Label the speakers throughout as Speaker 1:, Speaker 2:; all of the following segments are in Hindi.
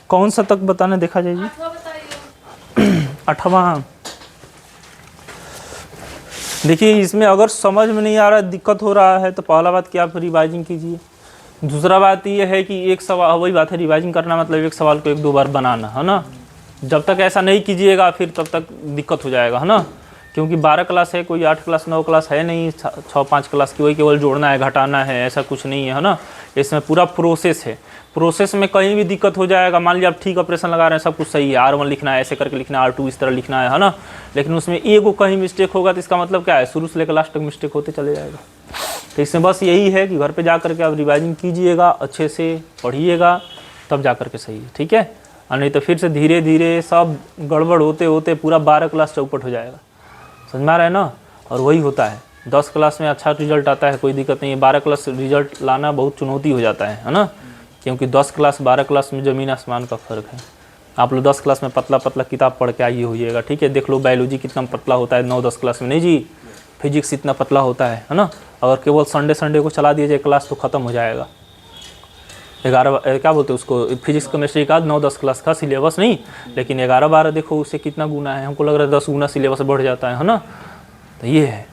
Speaker 1: कौन सा तक बताना, देखा जाए जी। 8वां। देखिए इसमें अगर समझ में नहीं आ रहा, दिक्कत हो रहा है, तो पहला बात कि आप रिवाइजिंग कीजिए। दूसरा बात ये है कि एक सवाल, वही बात है, रिवाइजिंग करना मतलब एक सवाल को 1-2 बार बनाना, है ना। जब तक ऐसा नहीं कीजिएगा फिर तब तक दिक्कत हो जाएगा, है ना। क्योंकि 12 क्लास है, कोई 8 क्लास 9 क्लास है नहीं, 6-5 क्लास की, वही केवल जोड़ना है घटाना है, ऐसा कुछ नहीं है, है ना। इसमें पूरा प्रोसेस है। प्रोसेस में कहीं भी दिक्कत हो जाएगा, मान लीजिए आप ठीक ऑपरेशन लगा रहे हैं, सब कुछ सही है, R1 लिखना है ऐसे करके लिखना है, R2 इस तरह लिखना है ना। लेकिन उसमें एक कहीं मिस्टेक होगा तो इसका मतलब क्या है, शुरू से लेकर लास्ट तक मिस्टेक होते चले जाएगा। तो इसमें बस यही है कि घर पे जा करके आप रिवाइजिंग कीजिएगा, अच्छे से पढ़िएगा, तब जा करके सही है, ठीक है। और नहीं तो फिर से धीरे धीरे सब गड़बड़ होते होते पूरा 12 क्लास चौपट हो जाएगा, समझ में आ रहा है ना। और वही होता है, 10 क्लास में अच्छा रिजल्ट आता है, कोई दिक्कत नहीं है, 12 क्लास रिजल्ट लाना बहुत चुनौती हो जाता है ना। क्योंकि 10 क्लास 12 क्लास में ज़मीन आसमान का फ़र्क है। आप लोग 10 क्लास में पतला पतला किताब पढ़ के आइए होइएगा, ठीक है। देख लो बायोलॉजी कितना पतला होता है 9-10 क्लास में, नहीं जी। फिजिक्स इतना पतला होता है ना। अगर केवल संडे को चला दिया जाए क्लास तो ख़त्म हो जाएगा। 11 क्या बोलते हैं उसको, फिजिक्स केमिस्ट्री का 9-10 क्लास का सिलेबस नहीं, लेकिन 11-12 देखो उससे कितना गुना है, हमको लग रहा है 10 गुना सिलेबस बढ़ जाता है ना। तो ये है।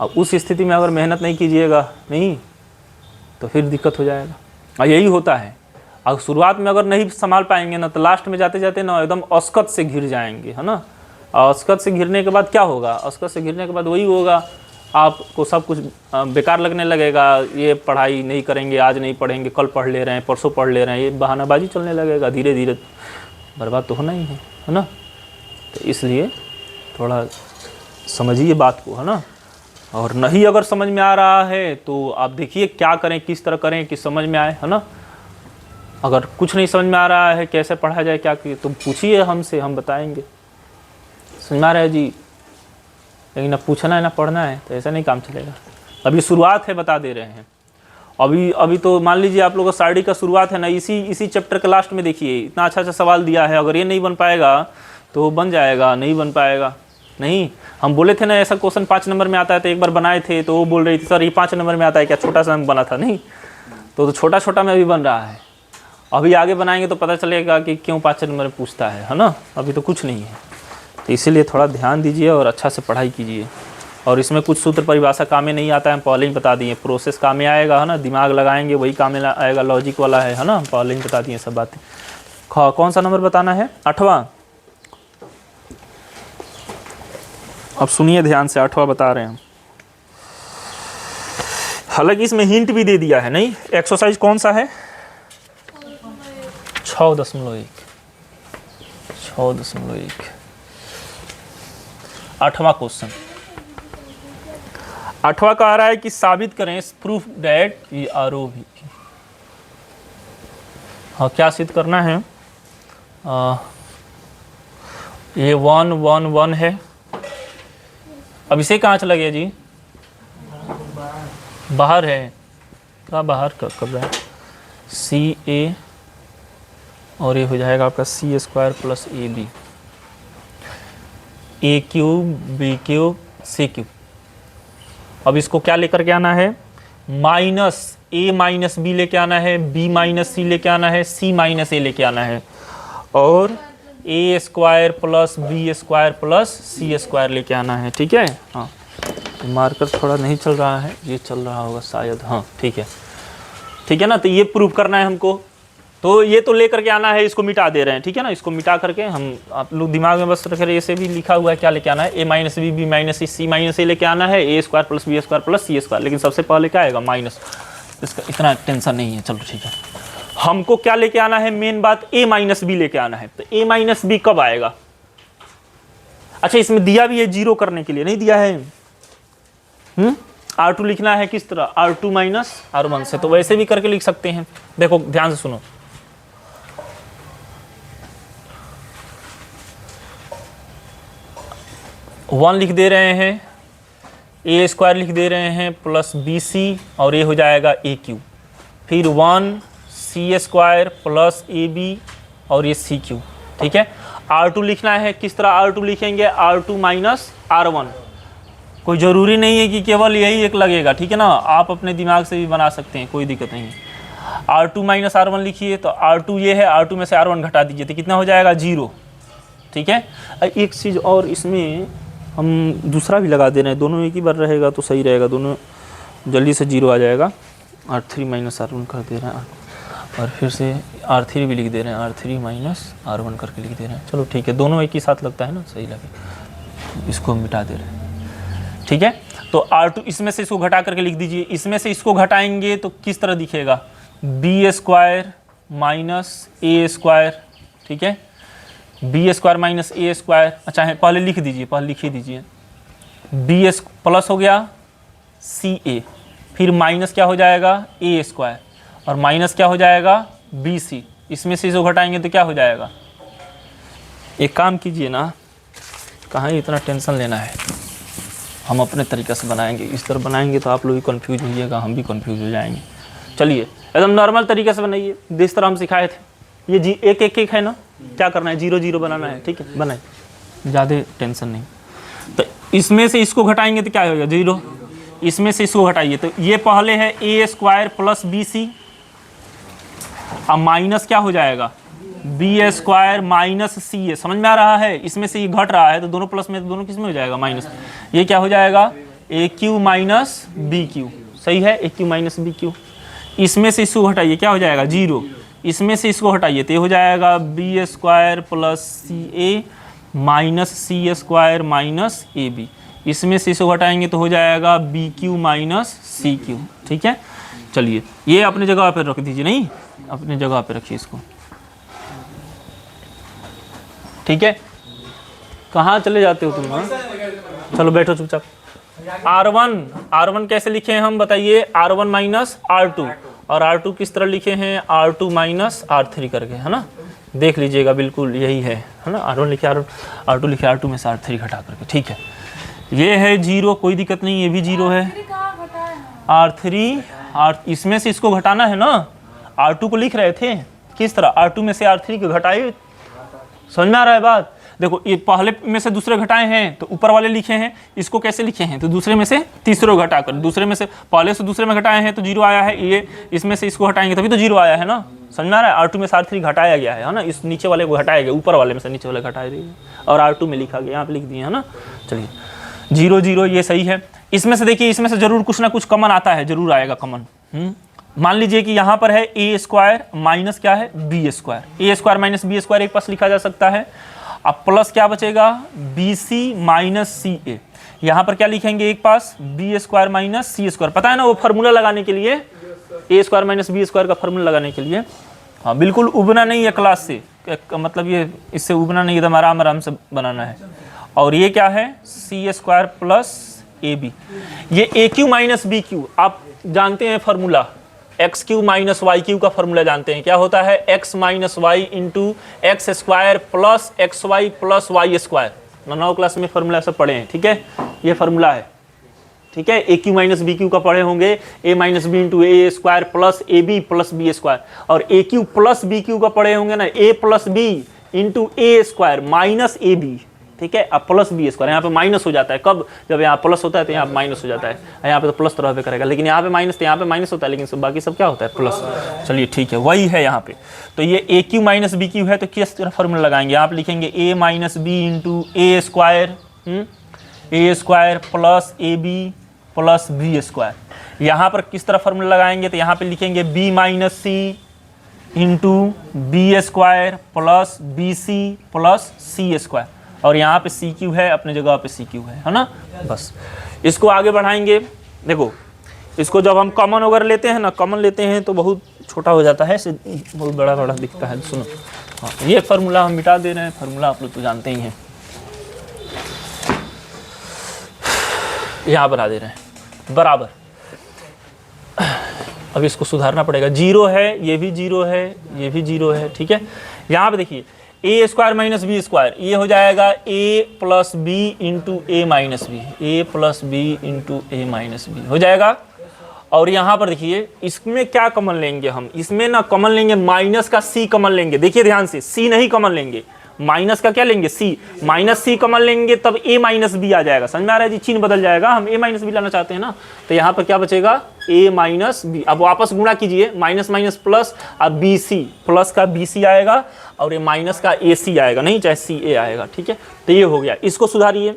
Speaker 1: अब उस स्थिति में अगर मेहनत नहीं कीजिएगा नहीं तो फिर दिक्कत हो जाएगा। और यही होता है, अगर शुरुआत में अगर नहीं संभाल पाएंगे ना तो लास्ट में जाते जाते ना एकदम अस्कत से घिर जाएंगे, है ना। और अस्कत से घिरने के बाद क्या होगा, अस्कत से घिरने के बाद वही होगा, आपको सब कुछ बेकार लगने लगेगा। ये पढ़ाई नहीं करेंगे, आज नहीं पढ़ेंगे, कल पढ़ ले रहे हैं, परसों पढ़ ले रहे हैं, ये बहानाबाजी चलने लगेगा, धीरे धीरे बर्बाद तो होना ही है ना। तो इसलिए थोड़ा समझिए बात को, है ना। और नहीं अगर समझ में आ रहा है तो आप देखिए क्या करें, किस तरह करें कि समझ में आए, है ना। अगर कुछ नहीं समझ में आ रहा है कैसे पढ़ा जाए क्या कि, तो पूछिए हमसे, हम बताएंगे। समझ में आ रहा है जी। लेकिन ना पूछना है ना पढ़ना है तो ऐसा नहीं काम चलेगा। अभी शुरुआत है, बता दे रहे हैं। अभी तो मान लीजिए आप लोगों का साड़ी का शुरुआत है ना, इसी चैप्टर के लास्ट में देखिए इतना अच्छा सवाल दिया है। अगर ये नहीं बन पाएगा तो बन जाएगा, नहीं बन पाएगा नहीं। हम बोले थे ना ऐसा क्वेश्चन 5 नंबर में आता है, तो एक बार बनाए थे तो वो बोल रही थी सर ये 5 नंबर में आता है क्या, छोटा सा बना था नहीं। तो छोटा छोटा में अभी बन रहा है, अभी आगे बनाएंगे तो पता चलेगा कि क्यों 5 नंबर में पूछता है ना। अभी तो कुछ नहीं है, तो इसीलिए थोड़ा ध्यान दीजिए और अच्छा से पढ़ाई कीजिए। और इसमें कुछ सूत्र परिभाषा काम में नहीं आता है, हम पहले ही बता दिए। प्रोसेस काम में आएगा, है ना, दिमाग लगाएंगे वही काम में आएगा, लॉजिक वाला है ना, पहले ही बता दिए सब बातें। कौन सा नंबर बताना है, 8वां। अब सुनिए ध्यान से, 8वां बता रहे हैं हम। हालांकि इसमें हिंट भी दे दिया है, नहीं। एक्सरसाइज कौन सा है, 6.1 8वां क्वेश्चन। 8वां कह रहा है कि साबित करें, प्रूफ दैट ये आरोही। हाँ, क्या सिद्ध करना है, ये 1 1 1 है। अब इसे कहाँ चला गया जी, बाहर है, क्या बाहर कब है, CA और ये हो जाएगा आपका C² + AB, A³ B³ C³। अब इसको क्या लेकर के आना है, -A - B लेके आना है, B - C लेके आना है, C - A लेके आना है, और A² + B² + C² लेके आना है, ठीक है। हाँ, तो मार्कर थोड़ा नहीं चल रहा है, ये चल रहा होगा शायद, हाँ ठीक है, ठीक है ना। तो ये प्रूव करना है हमको, तो ये तो लेकर के आना है, इसको मिटा दे रहे हैं, ठीक है ना। इसको मिटा करके हम, आप लोग दिमाग में बस रख रहे, ऐसे भी लिखा हुआ है क्या लेके आना है, A - B B - C C - A लेके आना है, A² + B² + C²। लेकिन सबसे पहले क्या आएगा, माइनस, इसका इतना टेंशन नहीं है, चलो ठीक है। हमको क्या लेके आना है, मेन बात A - B लेके आना है। तो A - B कब आएगा, अच्छा इसमें दिया भी है 0 करने के लिए, नहीं दिया है। R2 लिखना है किस तरह, R2 - R1 से, तो वैसे भी करके लिख सकते हैं। देखो ध्यान से सुनो, वन लिख दे रहे हैं, A² लिख दे रहे हैं प्लस BC, और ये हो जाएगा AQ, फिर 1 C² + AB और ये CQ, ठीक है। R2 लिखना है, किस तरह R2 लिखेंगे, R2 - R1। कोई ज़रूरी नहीं है कि केवल यही एक लगेगा, ठीक है ना, आप अपने दिमाग से भी बना सकते हैं, कोई दिक्कत नहीं है। R2 माइनस R1 लिखिए, तो R2 ये है, R2 में से R1 घटा दीजिए तो कितना हो जाएगा 0। ठीक है, एक चीज़ और इसमें हम दूसरा भी लगा दे रहे हैं, दोनों एक ही बार रहेगा तो सही रहेगा, दोनों जल्दी से 0 आ जाएगा। R3 माइनस R1 कर दे रहे हैं और फिर से R3 भी लिख दे रहे हैं, R3 माइनस R1 करके लिख दे रहे हैं। चलो ठीक है, दोनों एक ही साथ लगता है ना, सही लगे, इसको हम मिटा दे रहे हैं। ठीक है, तो R2 इसमें से इसको घटा करके लिख दीजिए, इसमें से इसको घटाएंगे तो किस तरह दिखेगा, B square minus A square. ठीक है, B square minus A square, अच्छा है पहले लिख दीजिए, पहले लिख ही दीजिए, बी प्लस हो गया सी ए, फिर माइनस क्या हो जाएगा ए स्क्वायर, और माइनस क्या हो जाएगा बी सी। इसमें से इसको घटाएंगे तो क्या हो जाएगा, एक काम कीजिए ना, कहाँ इतना टेंशन लेना है, हम अपने तरीके से बनाएंगे, इस तरह बनाएंगे तो आप लोग भी कन्फ्यूज होइएगा, हम भी कन्फ्यूज हो जाएंगे। चलिए एकदम नॉर्मल तरीके से बनाइए, जिस तरह हम सिखाए थे। ये जी एक एक एक है ना, क्या करना है 0 0 बनाना है। ठीक है, बनाए, ज़्यादा टेंशन नहीं। तो इसमें से इसको घटाएंगे तो क्या होगा 0, इसमें से इसको घटाइए तो ये पहले है ए स्क्वायर प्लस बी सी, अब माइनस क्या हो जाएगा बी स्क्वायर माइनस सी ए। समझ में आ रहा है, इसमें से ये घट रहा है तो दोनों प्लस में, तो दोनों किस में हो जाएगा माइनस। ये क्या हो जाएगा ए क्यू माइनस बी क्यू, सही है, A Q minus B Q. इसमें से इसको घटाइए क्या हो जाएगा 0, इसमें से इसको हटाइए तो ये हो जाएगा B square plus C A minus C square minus A B. इसमें से इसको हटाएंगे तो हो जाएगा B cube minus C cube. ठीक है, चलिए ये अपने जगह पर रख दीजिए, नहीं अपने जगह पर रखिए इसको। ठीक है, कहाँ चले जाते हो तुम, हाँ चलो बैठो चुपचाप। R1 कैसे लिखे हैं हम बताइए, R1 माइनस R2, और R2 किस तरह लिखे हैं R2 माइनस R3 करके, है ना, देख लीजिएगा बिल्कुल यही है ना। R1 लिखे R2 लिखे R2 में से R3 घटा करके। ठीक है, ये है 0, कोई दिक्कत नहीं, ये भी 0 है। R3 इसमें से इसको घटाना है ना, R2 को लिख रहे थे किस तरह, R2 में से R3 को घटाए, समझ में आ रहा है बात। देखो ये पहले में से दूसरे घटाए हैं तो ऊपर वाले लिखे हैं, इसको कैसे लिखे हैं तो दूसरे में से तीसरे घटाकर, दूसरे में से पहले से दूसरे में घटाए हैं तो 0 आया है, ये इसमें से इसको हटाएंगे तभी तो 0 आया है ना, समझ में आ रहा है। R2 में से R3 घटाया गया है ना, इस नीचे वाले को घटाया गया, ऊपर वाले में से नीचे वाले घटाया गया और R2 में लिखा गया, यहाँ पे लिख दिए है ना। चलिए 0 0 ये सही है। इसमें से देखिए, इसमें से जरूर कुछ ना कुछ कॉमन आता है, जरूर आएगा कॉमन। मान लीजिए कि यहाँ पर है ए स्क्वायर माइनस क्या है बी स्क्वायर, ए स्क्वायर माइनस बी स्क्वायर एक पास लिखा जा सकता है। अब प्लस क्या बचेगा बी सी माइनस सी ए, यहाँ पर क्या लिखेंगे एक पास B square minus C square. पता है ना वो फार्मूला लगाने के लिए, ए स्क्वायर माइनस बी स्क्वायर का फार्मूला लगाने के लिए। हाँ बिल्कुल उबना नहीं है क्लास से, मतलब ये इससे उबना नहीं, एकदम आराम आराम से बनाना है। और ये क्या है C square plus A B, ये A Q minus B cube आप जानते हैं formula, X cube minus Y cube का फॉर्मूला जानते हैं, क्या होता है X minus Y into X square plus X Y plus Y square. 9 class में फॉर्मूला सब पढ़े हैं। ठीक है, ये फॉर्मूला है। ठीक है, A Q minus B cube का पढ़े होंगे, A minus B into A square plus A B plus B square, और A cube plus B cube का पढ़े होंगे ना, A plus B into A square minus A B. ठीक है, अब प्लस बी स्क्वायर, यहाँ पे माइनस हो जाता है, कब जब यहाँ प्लस होता है तो यहाँ पे माइनस हो जाता है, यहाँ पे तो प्लस तो रहबे करेगा, लेकिन यहाँ पे माइनस, तो यहाँ पे माइनस होता है, लेकिन बाकी सब क्या होता है प्लस। चलिए ठीक है, वही है यहाँ पे। तो ये A Q minus B Q है, तो किस तरह फॉर्मूला लगाएंगे, यहाँ पे लिखेंगे A minus B into A square plus A B plus B square. यहाँ पर किस तरह फॉर्मूला लगाएंगे, तो यहाँ पे लिखेंगे B minus C into B square plus B C plus C square, और यहाँ पे सी क्यू है, अपने जगह पे सी क्यू है ना। बस इसको आगे बढ़ाएंगे। देखो इसको जब हम कॉमन वगैरह लेते हैं ना, कॉमन लेते हैं तो बहुत छोटा हो जाता है, बहुत बड़ा बड़ा दिखता है। सुनो हाँ, ये फार्मूला हम मिटा दे रहे हैं, फार्मूला आप लोग तो जानते ही हैं, यहाँ बना दे रहे हैं बराबर। अब इसको सुधारना पड़ेगा, 0 है, ये भी 0 है, ये भी 0 है। ठीक है, यहाँ पे देखिए ए स्क्वायर माइनस बी स्क्वायर, ये हो जाएगा ए प्लस बी इंटू ए माइनस बी, ए प्लस बी इंटू ए माइनस बी हो जाएगा। और यहाँ पर देखिए इसमें क्या कॉमन लेंगे हम, इसमें ना कॉमन लेंगे माइनस का सी कॉमन लेंगे, देखिए ध्यान से सी नहीं कॉमन लेंगे, माइनस का क्या लेंगे सी, माइनस सी कॉमन लेंगे तब a माइनस बी आ जाएगा। समझ में आ रहा है जी, चिन्ह बदल जाएगा, हम a माइनस बी लाना चाहते हैं ना, तो यहाँ पर क्या बचेगा a माइनस बी। अब वापस गुणा कीजिए, माइनस माइनस प्लस, अब बी सी, प्लस का बी सी आएगा और ये माइनस का ए सी आएगा, नहीं चाहे सी ए आएगा, ठीक है। तो ये हो गया, इसको सुधारिए,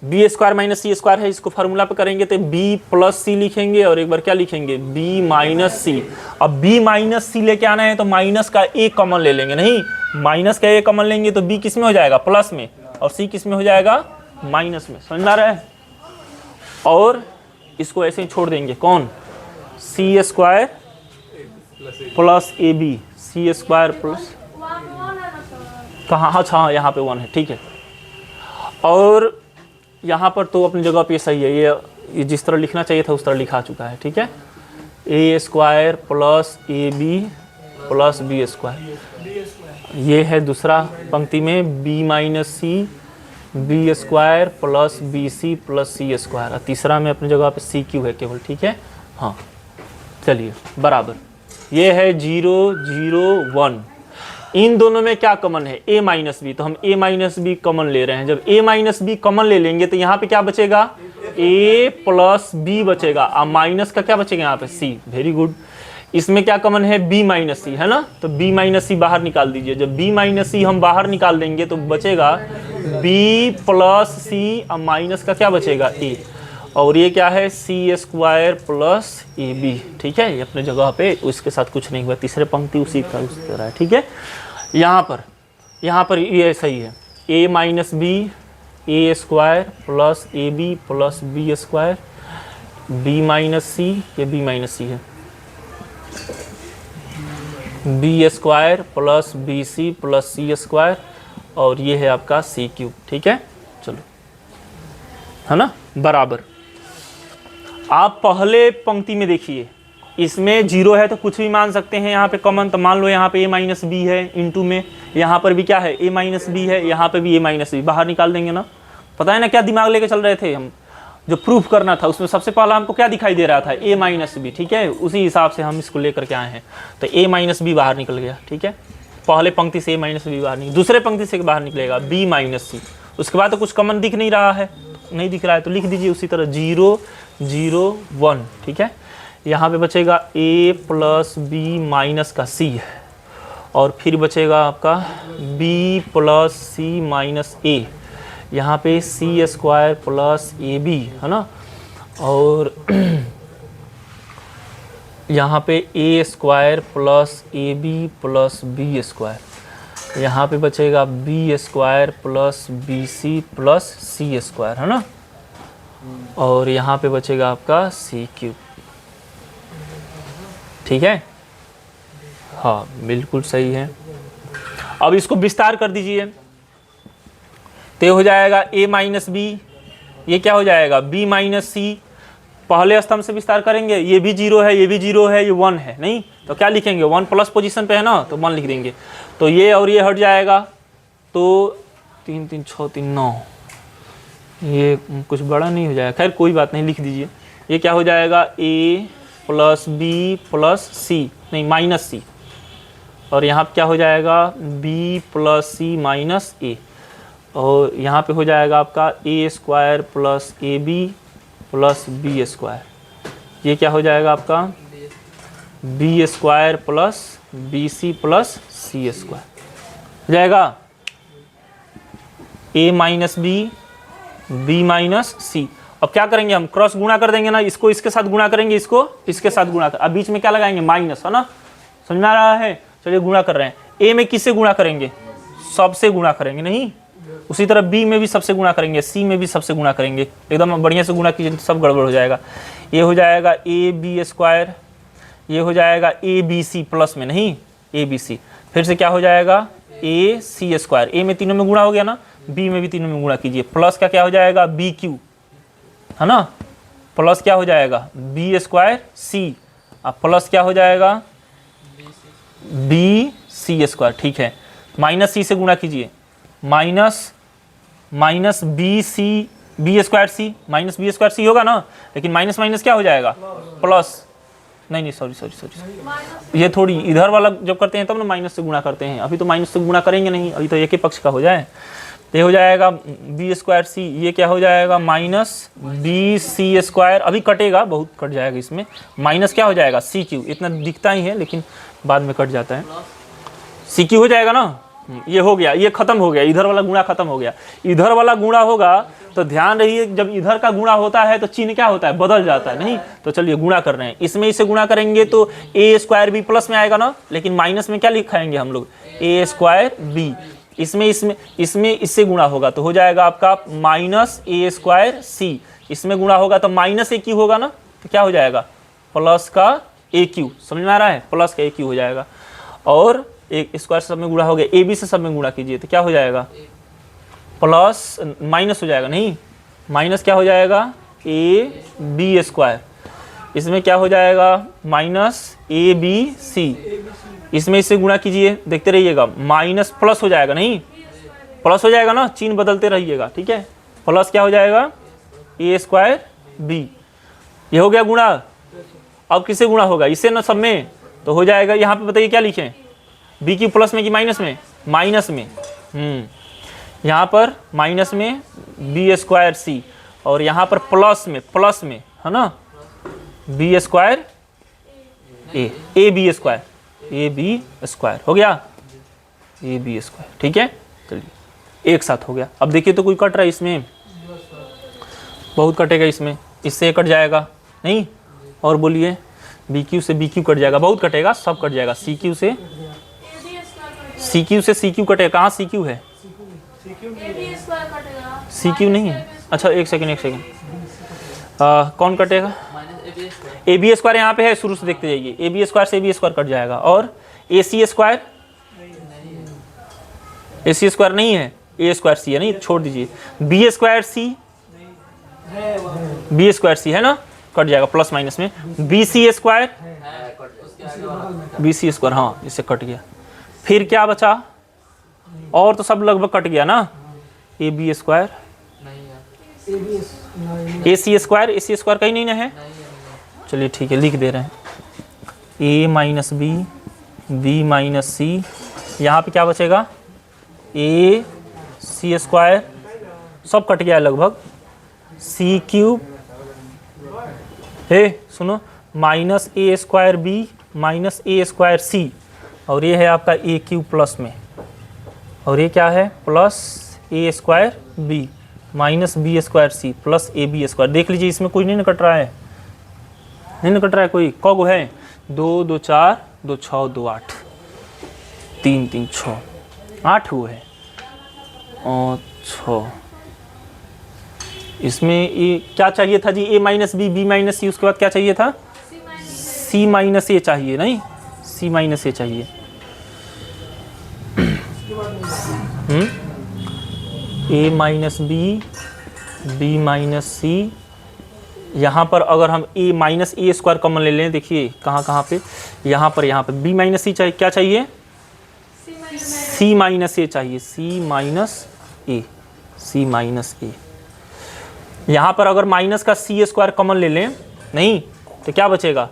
Speaker 1: B square minus C square है, इसको फार्मूला पे करेंगे तो बी प्लस सी लिखेंगे और एक बार क्या लिखेंगे बी माइनस सी। अब बी माइनस सी लेके आना है तो माइनस का ए कॉमन ले लेंगे, नहीं माइनस का ए कॉमन लेंगे तो बी किस में हो जाएगा प्लस में और सी किस में हो जाएगा माइनस में। समझ में आ रहा है। और इसको ऐसे ही छोड़ देंगे, कौन सी square plus A B, C square plus कहाँ, अच्छा यहाँ पे 1 है, ठीक है। और यहाँ पर तो अपनी जगह पे सही है, ये जिस तरह लिखना चाहिए था उस तरह लिखा चुका है, ठीक है। A square plus A B plus B square, ये है दूसरा पंक्ति में B minus C B square plus B C plus C square, और तीसरा में अपनी जगह पे सी क्यू है केवल, ठीक है। हाँ चलिए बराबर, ये है 0 0 1, इन दोनों में क्या कॉमन है a माइनस बी, तो हम a माइनस बी कॉमन ले रहे हैं। जब a माइनस बी कॉमन ले लेंगे तो यहाँ पे क्या बचेगा a प्लस बी बचेगा, अब माइनस का क्या बचेगा यहाँ पे c, वेरी गुड। इसमें क्या कॉमन है b माइनस सी है ना, तो b माइनस सी बाहर निकाल दीजिए। जब b माइनस सी हम बाहर निकाल देंगे तो बचेगा b प्लस सी, अब माइनस का क्या बचेगा a, और ये क्या है C square plus A B, ठीक है। ये अपने जगह पे, उसके साथ कुछ नहीं हुआ, तीसरे पंक्ति उसी का उसी तरह है, ठीक है। यहाँ पर ये सही है, a minus B A square plus A B plus B square, B minus C, ये बी माइनस सी है, B square plus B C plus C square, और ये है आपका सी क्यूब, ठीक है। चलो है ना बराबर। आप पहले पंक्ति में देखिए, इसमें 0 है तो कुछ भी मान सकते हैं यहाँ पे कॉमन, तो मान लो यहाँ पे a माइनस बी है, इनटू में यहाँ पर भी क्या है a माइनस बी है, यहाँ पे भी a माइनस बी, बाहर निकाल देंगे ना। पता है ना क्या दिमाग लेके चल रहे थे हम, जो प्रूफ करना था उसमें सबसे पहला हमको क्या दिखाई दे रहा था a माइनस बी, ठीक है। उसी हिसाब से हम इसको लेकर के आए हैं, तो a माइनस बी बाहर निकल गया, ठीक है। पहले पंक्ति से a माइनस बी बाहर निकल, दूसरे पंक्ति से बाहर निकलेगा b माइनस सी। उसके बाद तो कुछ कॉमन दिख नहीं रहा है, नहीं दिख रहा है तो लिख दीजिए उसी तरह 0 0 1, ठीक है। यहाँ पे बचेगा a प्लस बी माइनस का c है, और फिर बचेगा आपका b plus C minus a, यहाँ पे C square plus A B है ना, और यहाँ पे a square plus A B plus B square, यहाँ पे बचेगा B square plus B C plus C square है ना, और यहाँ पे बचेगा आपका सी क्यूब, ठीक है। हाँ बिल्कुल सही है। अब इसको विस्तार कर दीजिए, तो हो जाएगा a माइनस बी, ये क्या हो जाएगा b माइनस सी, पहले स्तंभ से विस्तार करेंगे, ये भी 0 है, ये भी 0 है, ये 1 है, नहीं तो क्या लिखेंगे 1 प्लस पोजीशन पे है ना, तो 1 लिख देंगे, तो ये और ये हट जाएगा, तो 3 3 6 3 9, ये कुछ बड़ा नहीं हो जाएगा, खैर कोई बात नहीं, लिख दीजिए। ये क्या हो जाएगा a प्लस बी प्लस सी, नहीं माइनस सी, और यहाँ पे क्या हो जाएगा b plus C minus A, और यहाँ पे हो जाएगा आपका a square plus A B plus B square, ये क्या हो जाएगा आपका b square plus B C plus C square हो जाएगा, a minus B minus C. अब क्या करेंगे हम, क्रॉस गुणा कर देंगे ना, इसको इसके साथ गुणा करेंगे, इसको इसके साथ गुणा कर, अब बीच में क्या लगाएंगे माइनस, है ना, समझ में आ रहा है। चलिए गुणा कर रहे हैं, a में किससे गुणा करेंगे, सबसे गुणा करेंगे, नहीं उसी तरह b में भी सबसे गुणा करेंगे, c में भी सबसे गुणा करेंगे, एकदम बढ़िया से गुणा कीजिए तो सब गड़बड़ हो जाएगा। ये हो जाएगा ए बी स्क्वायर, ये हो जाएगा ए बी सी प्लस में, नहीं ए बी सी, फिर से क्या हो जाएगा ए सी स्क्वायर, ए में तीनों में गुणा हो गया ना, b में भी तीनों में गुणा कीजिए, प्लस का क्या हो जाएगा बी क्यू है ना, प्लस क्या हो जाएगा बी स्क्वायर सी, अब प्लस क्या हो जाएगा बी सी स्क्वायर, ठीक है। माइनस सी से गुणा कीजिए, minus B C B square C, minus B square C होगा ना, लेकिन माइनस माइनस क्या हो जाएगा प्लस, नहीं सॉरी, ये थोड़ी इधर वाला जब करते हैं तब ना माइनस से गुणा करते हैं, अभी तो माइनस से गुणा करेंगे नहीं, अभी तो एक ही पक्ष का हो जाए। तो ये हो जाएगा बी स्क्वायर सी, ये क्या हो जाएगा माइनस बी सी स्क्वायर, अभी कटेगा, बहुत कट जाएगा इसमें, माइनस क्या हो जाएगा सी क्यू, इतना दिखता ही है लेकिन बाद में कट जाता है, सी क्यू हो जाएगा ना। ये हो गया, ये खत्म हो गया, इधर वाला गुणा खत्म हो गया। इधर वाला गुणा होगा तो ध्यान रहिए, जब इधर का गुणा होता है तो चिन्ह क्या होता है, बदल जाता है, नहीं तो चलिए गुणा कर रहे हैं, इसमें इसे गुणा करेंगे तो ए स्क्वायर बी प्लस में आएगा ना, लेकिन माइनस में क्या लिखाएंगे हम लोग, ए स्क्वायर बी, इसमें इससे गुणा होगा तो हो जाएगा आपका माइनस ए स्क्वायर सी, इसमें गुणा होगा तो माइनस ए क्यू होगा ना, तो क्या हो जाएगा प्लस का ए क्यू, समझ में आ रहा है, प्लस का ए क्यू हो जाएगा। और एक स्क्वायर सब में गुणा हो गया, ए बी से सब में गुणा कीजिए तो क्या हो जाएगा प्लस माइनस हो जाएगा, नहीं माइनस क्या हो जाएगा ए बी स्क्वायर, इसमें क्या हो जाएगा माइनस ए बी सी, इसमें इससे गुणा कीजिए, देखते रहिएगा माइनस प्लस हो जाएगा, नहीं प्लस हो जाएगा ना, चिन्ह बदलते रहिएगा, ठीक है। प्लस क्या हो जाएगा ए स्क्वायर बी, ये हो गया गुणा। अब किससे गुणा होगा, इससे ना सब में, तो हो जाएगा यहाँ पे बताइए क्या लिखें, बी क्यू प्लस में कि माइनस में, माइनस में, यहाँ पर माइनस में बी स्क्वायर सी, और यहाँ पर प्लस में है ना B square A B square हो गया, ए बी स्क्वायर, ठीक है। चलिए एक साथ हो गया। अब देखिए तो कोई कट रहा है इसमें, बहुत कटेगा इसमें, इससे कट जाएगा नहीं, और बोलिए बी क्यू से बी क्यू कट जाएगा, बहुत कटेगा, सब कट जाएगा, सी क्यू से सी क्यू कटेगा, कहाँ सी क्यू है, सी क्यू नहीं है, अच्छा एक सेकेंड कौन कटेगा, ए बी स्क्वायर यहाँ पे है, शुरू से देखते जाइए, ए बी स्क्वायर से ए बी स्क्वायर कट जाएगा, और ए सी स्क्वायर नहीं है, ए स्क्वायर सी है, नहीं छोड़ दीजिए, बी स्क्वायर सी है ना, कट जाएगा प्लस माइनस में, बी सी स्क्वायर हाँ इससे कट गया। फिर क्या बचा, और तो सब लगभग कट गया ना, A B square A C square कहीं नहीं ना है, चलिए ठीक है लिख दे रहे हैं, ए माइनस बी माइनस सी, यहाँ पे क्या बचेगा ए सी स्क्वायर, सब कट गया लगभग, सी क्यूब है, सुनो minus A square B minus A square सी, और ये है आपका ए क्यूब प्लस में, और ये क्या है plus A square B minus B square C plus A B square. देख लीजिए इसमें कोई नहीं कट रहा है, नहीं ना कट रहा है कोई, कौगो है 2 2 4 2 6 2 8 3 3 6 8 हुए है और 6, इसमें ये क्या चाहिए था जी, ए माइनस बी माइनस सी, उसके बाद क्या चाहिए था सी माइनस ए चाहिए, नहीं सी माइनस ए चाहिए, ए माइनस बी माइनस सी, यहाँ पर अगर हम ए माइनस ए स्क्वायर कॉमन ले लें, देखिए कहाँ पे, यहाँ पर बी माइनस सी चाहिए, क्या चाहिए सी माइनस ए चाहिए, सी माइनस ए। यहाँ पर अगर माइनस का सी स्क्वायर कॉमन ले लें, नहीं तो क्या बचेगा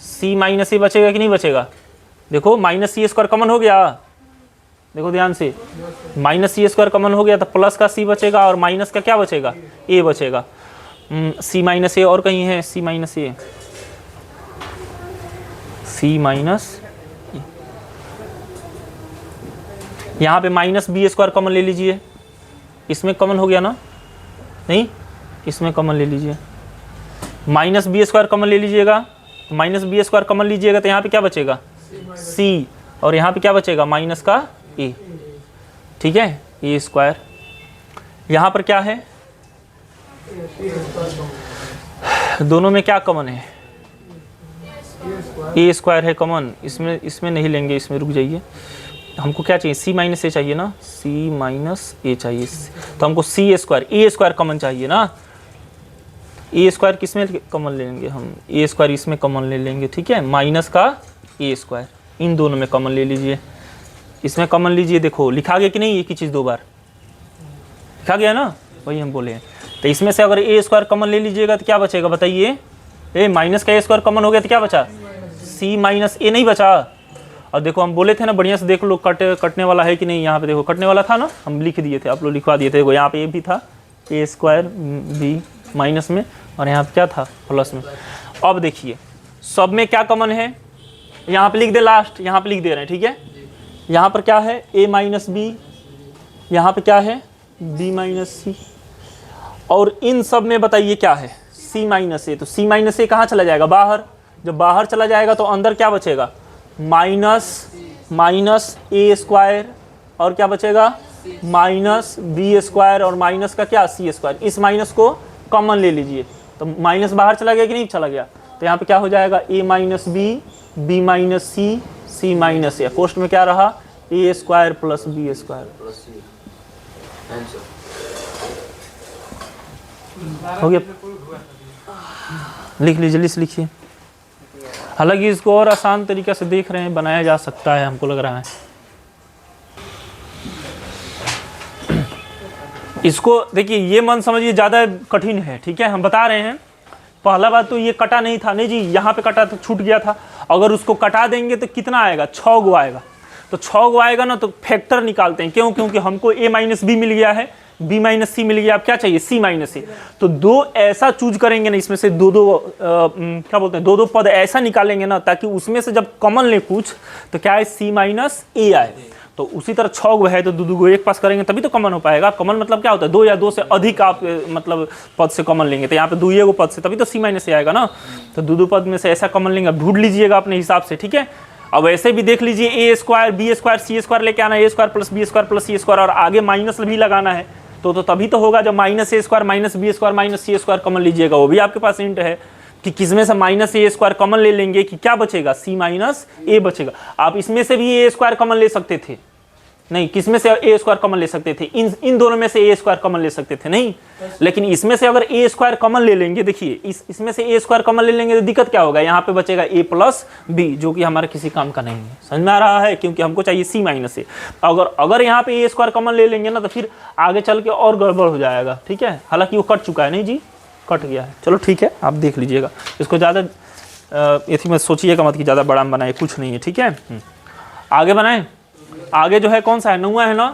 Speaker 1: सी माइनस ए बचेगा कि नहीं बचेगा, देखो माइनस सी स्क्वायर कॉमन हो गया, देखो ध्यान से माइनस सी स्क्वायर कॉमन हो गया तो प्लस का सी बचेगा, और माइनस का क्या बचेगा ए बचेगा, सी माइनस ए, और कहीं है सी माइनस ए, यहाँ पे माइनस बी स्क्वायर कॉमन ले लीजिए, इसमें कॉमन हो गया ना, नहीं इसमें कॉमन ले लीजिए, माइनस बी स्क्वायर कॉमन ले लीजिएगा, माइनस बी स्क्वायर कॉमन लीजिएगा तो यहाँ पे क्या बचेगा सी, और यहाँ पे क्या बचेगा माइनस का ए, ठीक है ए स्क्वायर। यहाँ पर क्या है, दोनों में क्या कॉमन है, ए स्क्वायर है कॉमन, इसमें नहीं लेंगे, इसमें रुक जाइए, हमको क्या चाहिए सी माइनस ए चाहिए ना, सी माइनस ए चाहिए, तो हमको सी स्क्वायर ए स्क्वायर कॉमन चाहिए ना, ए स्क्वायर किस में कॉमन ले लेंगे हम, ए स्क्वायर इसमें कॉमन ले लेंगे, ठीक है, माइनस का ए स्क्वायर इन दोनों में कॉमन ले लीजिए, इसमें कॉमन लीजिए, देखो लिखा गया कि नहीं, एक ही चीज़ 2 बार लिखा गया ना, वही हम बोले हैं। तो इसमें से अगर ए स्क्वायर कॉमन ले लीजिएगा तो क्या बचेगा बताइए, ए माइनस का ए स्क्वायर कॉमन हो गया तो क्या बचा सी माइनस ए नहीं बचा। और देखो हम बोले थे ना, बढ़िया से देख लो कटने वाला है कि नहीं। यहाँ पे देखो कटने वाला था ना, हम लिख दिए थे, आप लोग लिखवा दिए थे। देखो यहाँ पे ए भी था, ए स्क्वायर बी माइनस में, और यहाँ पे क्या था, प्लस में। अब देखिए सब में क्या कॉमन है, यहाँ पे लिख दे लास्ट, यहाँ पे लिख दे रहे हैं, ठीक है। यहाँ पर क्या है, ए माइनस बी, यहाँ पे क्या है, बी माइनस सी, और इन सब में बताइए क्या है, सी माइनस ए। तो सी माइनस ए कहाँ चला जाएगा, बाहर। जब बाहर चला जाएगा तो अंदर क्या बचेगा, माइनस ए स्क्वायर, और क्या बचेगा, माइनस बी स्क्वायर, और माइनस का क्या, सी स्क्वायर। इस माइनस को कॉमन ले लीजिए, तो माइनस बाहर चला गया कि नहीं चला गया। तो यहाँ पे क्या हो जाएगा, ए माइनस बी माइनस सी माइनस ए। पोस्ट में क्या रहा, ए स्क्वायर प्लस बी स्क्वायर। हो गया, लिख लीजिए, लिस्ट लिखिए। हालांकि इसको और आसान तरीके से देख रहे हैं, बनाया जा सकता है, हमको लग रहा है। इसको देखिए, ये मन समझिए ज़्यादा कठिन है, ठीक है। हम बता रहे हैं, पहला बात तो ये कटा नहीं था, नहीं जी, यहाँ पे कटा तो छूट गया था। अगर उसको कटा देंगे तो कितना आएगा, 6 गो आएगा। तो 6 गो आएगा ना, तो फैक्टर निकालते हैं, क्यों, क्योंकि हमको ए माइनस बी मिल गया है, बी माइनस सी मिल गया, अब क्या चाहिए, सी माइनस ए। तो दो ऐसा चूज करेंगे ना, इसमें से दो क्या बोलते हैं, दो पद ऐसा निकालेंगे ना, ताकि उसमें से जब कॉमन ले कुछ, तो क्या है, सी माइनस ए आए। तो उसी तरह 6 गो है तो दो गो एक पास करेंगे तभी तो कॉमन हो पाएगा। कॉमन मतलब क्या होता है, 2 या 2 से अधिक आप मतलब पद से कॉमन लेंगे, तो यहाँ पे 2 गो पद से तभी तो सी माइनस ए आएगा ना। तो 2 पद में से ऐसा कॉमन लेंगे, अब ढूंढ लीजिएगा अपने हिसाब से, ठीक है। अब ऐसे भी देख लीजिए, A square B square C square लेके आना है, A square plus B square plus C square, और आगे माइनस भी लगाना है। तो तभी तो होगा जब minus A square minus B square minus C square common लीजिएगा। वो भी आपके पास हिंट है कि किसमें से माइनस ए स्क्वायर कॉमन ले लेंगे कि क्या बचेगा, सी माइनस ए बचेगा। आप इसमें से भी ए स्क्वायर कॉमन ले सकते थे, नहीं, किसमें से ए स्क्वायर कॉमन ले सकते थे, इन दोनों में से ए स्क्वायर कॉमन ले सकते थे, नहीं। लेकिन इसमें से अगर ए स्क्वायर कॉमन ले लेंगे, देखिए इसमें से ए स्क्वायर कॉमन ले लेंगे तो दिक्कत क्या होगा, यहाँ पे बचेगा ए प्लस बी, जो कि हमारे किसी काम का नहीं है। समझ में आ रहा है, क्योंकि हमको चाहिए सी माइनस ए। अगर यहाँ पे ए स्क्वायर कॉमन ले लेंगे ना, तो फिर आगे चल के और गड़बड़ हो जाएगा, ठीक है। हालांकि वो कट चुका है, नहीं जी, कट गया है। चलो ठीक है, आप देख लीजिएगा इसको, ज़्यादा इसी में सोचिएगा मत कि ज़्यादा बड़ा बनाए, कुछ नहीं है, ठीक है। आगे बनाए, आगे जो है कौन सा है, 9वां है ना।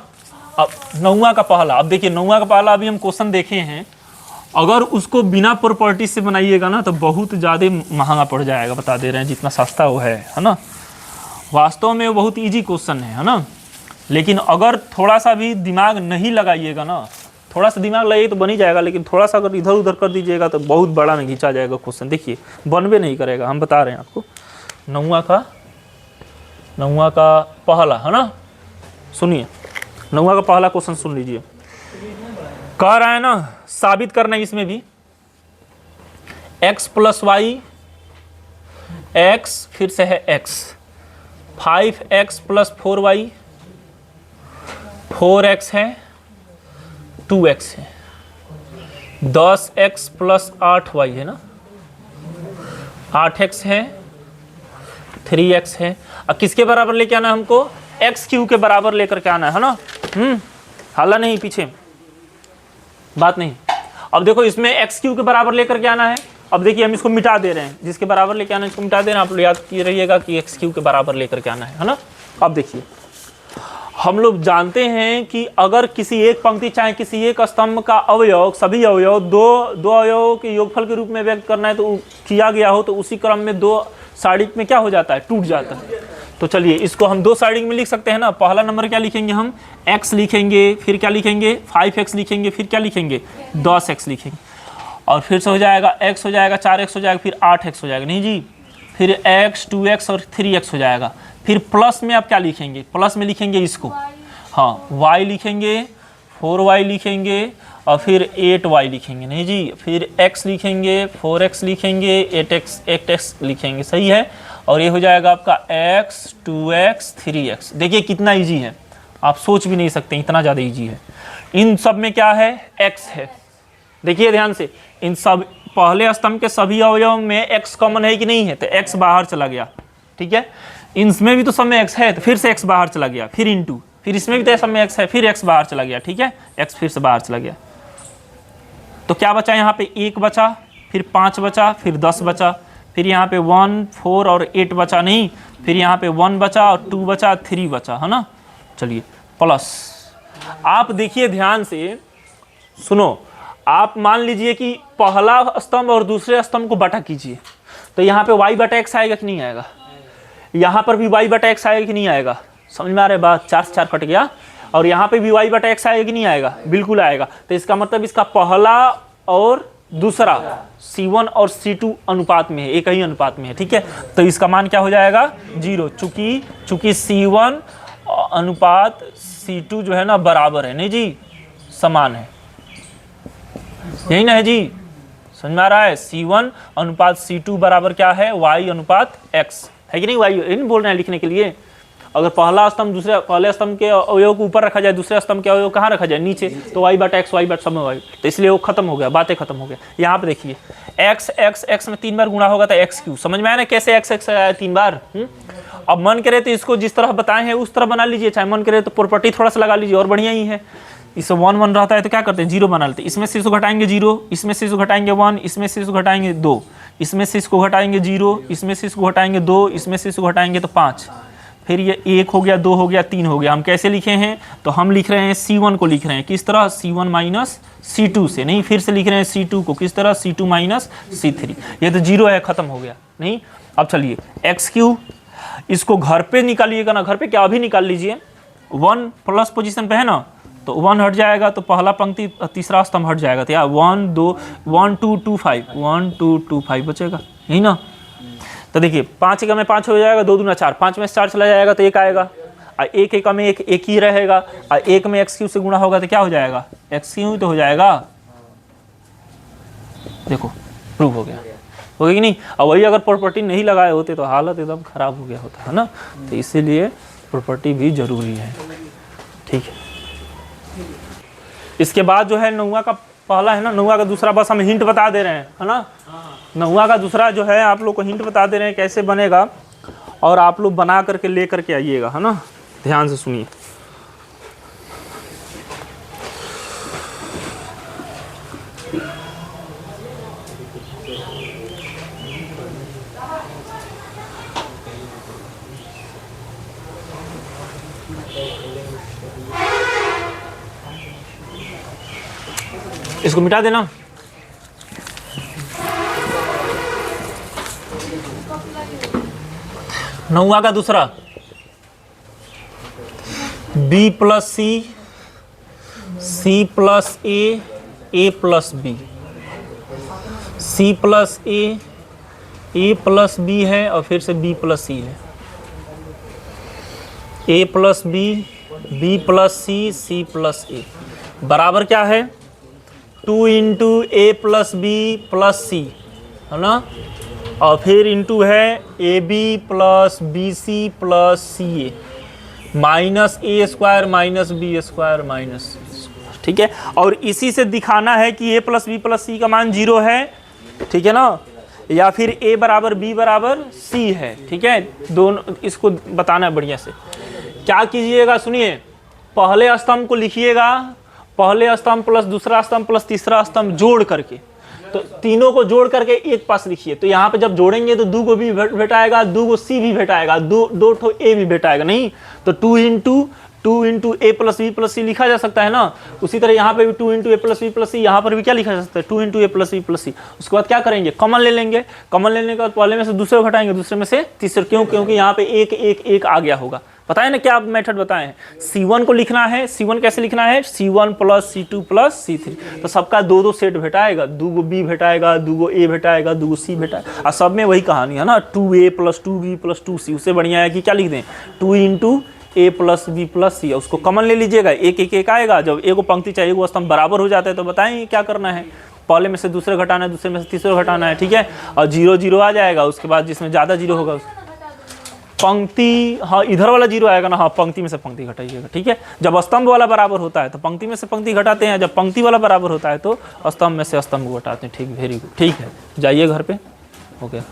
Speaker 1: अब 9वां का पहला, अब देखिए 9वां का पहला अभी हम क्वेश्चन देखे हैं। अगर उसको बिना प्रॉपर्टी से बनाइएगा ना, तो बहुत ज़्यादा महंगा पड़ जाएगा, बता दे रहे हैं, जितना सस्ता वो है ना। वास्तव में वो बहुत इजी क्वेश्चन है ना। लेकिन अगर थोड़ा सा भी दिमाग नहीं लगाइएगा ना, थोड़ा सा दिमाग लगाइए तो बन ही जाएगा, लेकिन थोड़ा सा अगर इधर उधर कर दीजिएगा तो बहुत बड़ा में खींचा जाएगा क्वेश्चन। देखिए बनबे नहीं करेगा, हम बता रहे हैं आपको। 9वां का पहला है ना, सुनिए 9वां का पहला क्वेश्चन सुन लीजिए। कह रहा है ना, साबित करना है इसमें भी, x प्लस वाई, एक्स फिर से है x, 5x plus 4y, 4x है, 2x है, 10x प्लस 8y है ना, 8x है, 3x है। अब किसके बराबर लेके आना है हमको, एक्स क्यू के बराबर लेकर के आना है ना। हाला नहीं, पीछे बात नहीं। अब देखो इसमें एक्स क्यू के बराबर लेकर के आना है। अब देखिए हम इसको मिटा दे रहे हैं, जिसके बराबर लेके आना है इसको मिटा दे रहे हैं। आप लोग याद किए रहिएगा कि एक्स क्यू के बराबर लेकर के आना है ना। अब देखिए हम लोग जानते हैं कि अगर किसी एक पंक्ति चाहे किसी एक स्तंभ का अवयव, सभी अवयव दो अवयवों के योगफल के रूप में व्यक्त करना है तो किया गया हो, तो उसी क्रम में 2 साइडिक में क्या हो जाता है, टूट जाता है। तो चलिए इसको हम 2 साइडिक में लिख सकते हैं ना। पहला नंबर क्या लिखेंगे हम, x लिखेंगे, फिर क्या लिखेंगे 5x लिखेंगे, फिर क्या लिखेंगे 10x लिखेंगे, और फिर से हो जाएगा x हो जाएगा 4x हो जाएगा, फिर 8x हो जाएगा, नहीं जी, फिर x 2x और 3x हो जाएगा। फिर प्लस में आप क्या लिखेंगे, प्लस में लिखेंगे इसको, हाँ y लिखेंगे, 4y लिखेंगे, और फिर 8y लिखेंगे, नहीं जी, फिर x लिखेंगे, 4x लिखेंगे, 8x लिखेंगे, सही है। और ये हो जाएगा आपका x 2x 3x। देखिए कितना इजी है, आप सोच भी नहीं सकते, इतना ज़्यादा इजी है। इन सब में क्या है, x है। देखिए ध्यान से, इन सब पहले स्तंभ के सभी अवयव में x कॉमन है कि नहीं है, तो x बाहर चला गया, ठीक है। इनमें भी तो सब में x है, तो फिर से x बाहर चला गया, फिर इंटू, फिर इसमें भी तो सब में x है, फिर x बाहर चला गया, ठीक है, x फिर से बाहर चला गया। तो क्या बचा यहाँ पे, 1 बचा, फिर 5 बचा, फिर 10 बचा, फिर यहाँ पे 1 4 और 8 बचा नहीं, फिर यहाँ पे 1 बचा और 2 बचा, 3 बचा, है ना। चलिए प्लस, आप देखिए ध्यान से सुनो, आप मान लीजिए कि पहला स्तंभ और दूसरे स्तंभ को बटा कीजिए, तो यहाँ पे y बटा x आएगा कि नहीं आएगा, यहाँ पर भी y बटा x आएगा कि नहीं आएगा, समझ में आ रहा है बात, 4 से 4 कट गया, और यहाँ पे भी y बटा x आएगा कि नहीं आएगा, बिल्कुल आएगा। तो इसका मतलब इसका पहला और दूसरा C1 और C2 अनुपात में है, एक ही अनुपात में है, ठीक है। तो इसका मान क्या हो जाएगा 0, चूंकि C1 अनुपात C2 जो है ना बराबर है, नहीं जी समान है, यही ना है जी, समझ में आ रहा है। C1 अनुपात C2 बराबर क्या है, y अनुपात x है कि नहीं, y नहीं बोल रहे हैं लिखने के लिए। अगर पहला स्तंभ पहले स्तंभ के अवयव को ऊपर रखा जाए, दूसरे स्तंभ के अवयव कहाँ रखा जाए, नीचे, तो y बटा x, y बटा सब में y, तो इसलिए वो खत्म हो गया, बातें खत्म हो गया। यहाँ पे देखिए x में 3 बार गुणा होगा तो x3, समझ में आया ना कैसे x आया 3 बार। अब मन करे तो इसको जिस तरह बताए हैं उस तरह बना लीजिए, चाहे मन करे तो प्रॉपर्टी थोड़ा सा लगा लीजिए और बढ़िया ही है। इससे 1 1 रहता है तो क्या करते हैं 0 बना लेते हैं, इसमें से इसको घटाएंगे 0, इसमें से इसको घटाएंगे 1, इसमें से इसको घटाएंगे 2, इसमें से इसको घटाएंगे 0, इसमें से इसको घटाएंगे 2, इसमें से इसको घटाएंगे तो 5, फिर ये 1 हो गया, 2 हो गया, 3 हो गया। हम कैसे लिखे हैं, तो हम लिख रहे हैं C1 को लिख रहे हैं किस तरह, C1 माइनस C2 से, नहीं फिर से लिख रहे हैं C2 को किस तरह, C2 माइनस C3। ये तो 0 है, खत्म हो गया नहीं। अब चलिए x3, इसको घर पे निकालिएगा ना, घर पे क्या अभी निकाल लीजिए, 1 प्लस पोजीशन पे है ना, तो 1 हट जाएगा तो पहला पंक्ति तीसरा स्तंभ हट जाएगा, तो यार 1 2 2 5 1 2 2 5 बचेगा, यही ना। तो देखिए 5 एकम में 5 हो जाएगा, 2 दूना 4, 5 में 4 चला जाएगा तो 1 आएगा, और 1 एकम में 1 ही रहेगा, और 1 में x3 से गुणा होगा तो क्या हो जाएगा, x3 तो हो जाएगा, देखो प्रूव हो गया, होगा कि नहीं। और वही अगर प्रॉपर्टी नहीं लगाए होते तो हालत एकदम खराब हो गया होता है ना, तो इसीलिए प्रॉपर्टी भी जरूरी है, ठीक है। इसके बाद जो है 9वां का पहला है ना, 9वां का दूसरा, बस हम हिंट बता दे रहे हैं, है ना। 9वां का दूसरा जो है आप लोग को हिंट बता दे रहे हैं कैसे बनेगा, और आप लोग बना करके ले करके आइएगा, है ना, ध्यान से सुनिए। इसको मिटा देना। नौवां का दूसरा b plus C, C plus A plus B, C plus A plus B है, और फिर से b प्लस सी है, a plus B plus C plus A बराबर क्या है 2 into A plus B plus C, है ना, और फिर इंटू है A B plus B C plus C A minus A square minus B square minus C square, ठीक है। और इसी से दिखाना है कि ए प्लस बी प्लस सी का मान 0 है, ठीक है ना, या फिर ए बराबर बी बराबर सी है, ठीक है। दोनों इसको बताना है बढ़िया से। क्या कीजिएगा सुनिए, पहले स्तंभ को लिखिएगा, पहले स्तंभ प्लस दूसरा स्तंभ प्लस तीसरा स्तंभ जोड़ करके, तो तीनों को जोड़ करके एक पास लिखिए। तो यहाँ पे जब जोड़ेंगे तो 2 को भी भेटाएगा, 2 को सी भी भेटाएगा, 2 ठो ए भी भेटाएगा, नहीं तो 2 into A plus B plus सी लिखा जा सकता है ना। उसी तरह यहाँ पे भी 2 into A plus B plus सी, यहाँ पर भी क्या लिखा जा सकता है 2 into A plus B plus सी। उसके बाद क्या करेंगे, कॉमन ले लेंगे, कॉमन लेने के बाद पहले में से दूसरे को घटाएंगे, दूसरे में से तीसरे, क्योंकि यहाँ पे एक आ गया होगा। पता है ना क्या मेथड बताए हैं, C1 को लिखना है, C1 कैसे लिखना है, C1 plus C2 plus C3, तो सबका 2 सेट भेटाएगा, 2 को B भेटाएगा, 2 को A भेटाएगा, 2 को C भेटाएगा, और सब में वही कहानी है ना, 2A plus 2B plus 2C। उससे बढ़िया है कि क्या लिख दें 2 into A plus B plus सी, उसको कॉमन ले लीजिएगा, एक आएगा। जब एक पंक्ति चाहिए वो स्तंभ बराबर हो जाता है तो बताएं क्या करना है, पहले में से दूसरे घटाना है, दूसरे में से तीसरे घटाना है, ठीक है। और 0 0 आ जाएगा, उसके बाद जिसमें ज़्यादा 0 होगा पंक्ति, हाँ इधर वाला 0 आएगा ना, हाँ पंक्ति में से पंक्ति घटाइएगा, ठीक है। जब स्तंभ वाला बराबर होता है तो पंक्ति में से पंक्ति घटाते हैं, जब पंक्ति वाला बराबर होता है तो स्तंभ में से स्तंभ घटाते हैं, ठीक, वेरी गुड, ठीक है, जाइए घर पे, हो गया।